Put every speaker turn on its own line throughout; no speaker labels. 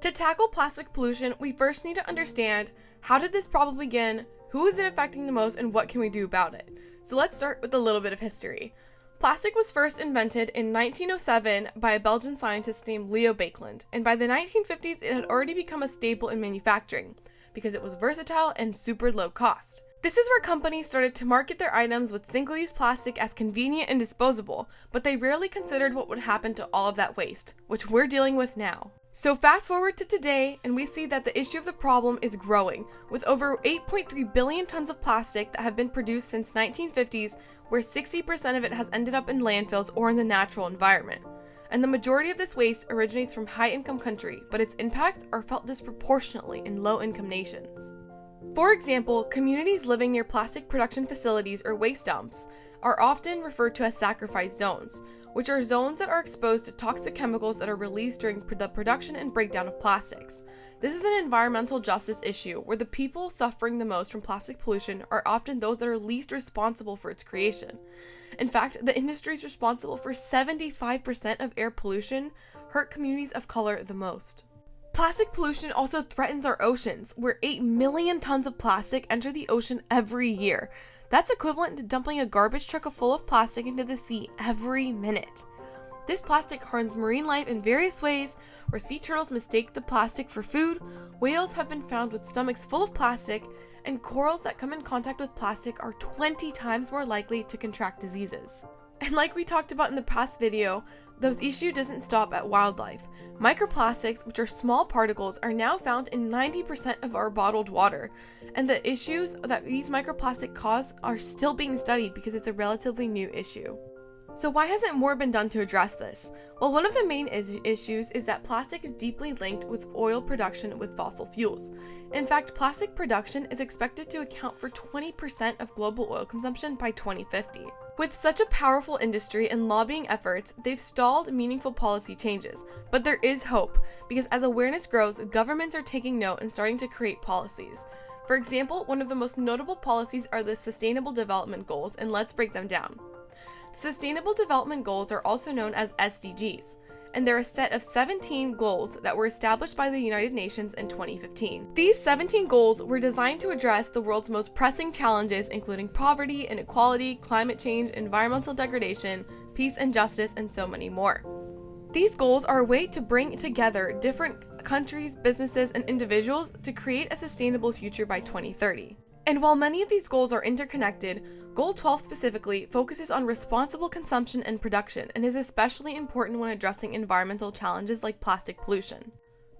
To tackle plastic pollution, we first need to understand how did this problem begin, who is it affecting the most, and what can we do about it. So let's start with a little bit of history. Plastic was first invented in 1907 by a Belgian scientist named Leo Baekeland, and by the 1950s it had already become a staple in manufacturing because it was versatile and super low cost. This is where companies started to market their items with single-use plastic as convenient and disposable, but they rarely considered what would happen to all of that waste, which we're dealing with now. So fast forward to today, and we see that the issue of the problem is growing, with over 8.3 billion tons of plastic that have been produced since 1950s, where 60% of it has ended up in landfills or in the natural environment. And the majority of this waste originates from high-income countries, but its impacts are felt disproportionately in low-income nations. For example, communities living near plastic production facilities or waste dumps are often referred to as sacrifice zones, which are zones that are exposed to toxic chemicals that are released during the production and breakdown of plastics. This is an environmental justice issue where the people suffering the most from plastic pollution are often those that are least responsible for its creation. In fact, the industries responsible for 75% of air pollution hurt communities of color the most. Plastic pollution also threatens our oceans, where 8 million tons of plastic enter the ocean every year. That's equivalent to dumping a garbage truck full of plastic into the sea every minute. This plastic harms marine life in various ways, where sea turtles mistake the plastic for food, whales have been found with stomachs full of plastic, and corals that come in contact with plastic are 20 times more likely to contract diseases. And like we talked about in the past video, this issue doesn't stop at wildlife. Microplastics, which are small particles, are now found in 90% of our bottled water, and the issues that these microplastics cause are still being studied because it's a relatively new issue. So why hasn't more been done to address this? Well, one of the main issues is that plastic is deeply linked with oil production with fossil fuels. In fact, plastic production is expected to account for 20% of global oil consumption by 2050. With such a powerful industry and lobbying efforts, they've stalled meaningful policy changes. But there is hope, because as awareness grows, governments are taking note and starting to create policies. For example, one of the most notable policies are the Sustainable Development Goals, and let's break them down. The Sustainable Development Goals are also known as SDGs, and they're a set of 17 goals that were established by the United Nations in 2015. These 17 goals were designed to address the world's most pressing challenges, including poverty, inequality, climate change, environmental degradation, peace and justice, and so many more. These goals are a way to bring together different countries, businesses, and individuals to create a sustainable future by 2030. And while many of these goals are interconnected, Goal 12 specifically focuses on responsible consumption and production and is especially important when addressing environmental challenges like plastic pollution.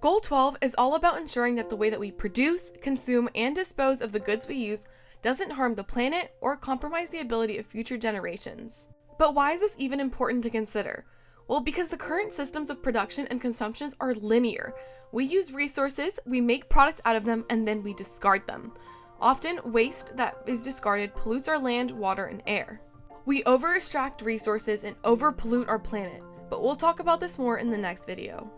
Goal 12 is all about ensuring that the way that we produce, consume, and dispose of the goods we use doesn't harm the planet or compromise the ability of future generations. But why is this even important to consider? Well, because the current systems of production and consumptions are linear. We use resources, we make products out of them, and then we discard them. Often, waste that is discarded pollutes our land, water, and air. We over-extract resources and over-pollute our planet, but we'll talk about this more in the next video.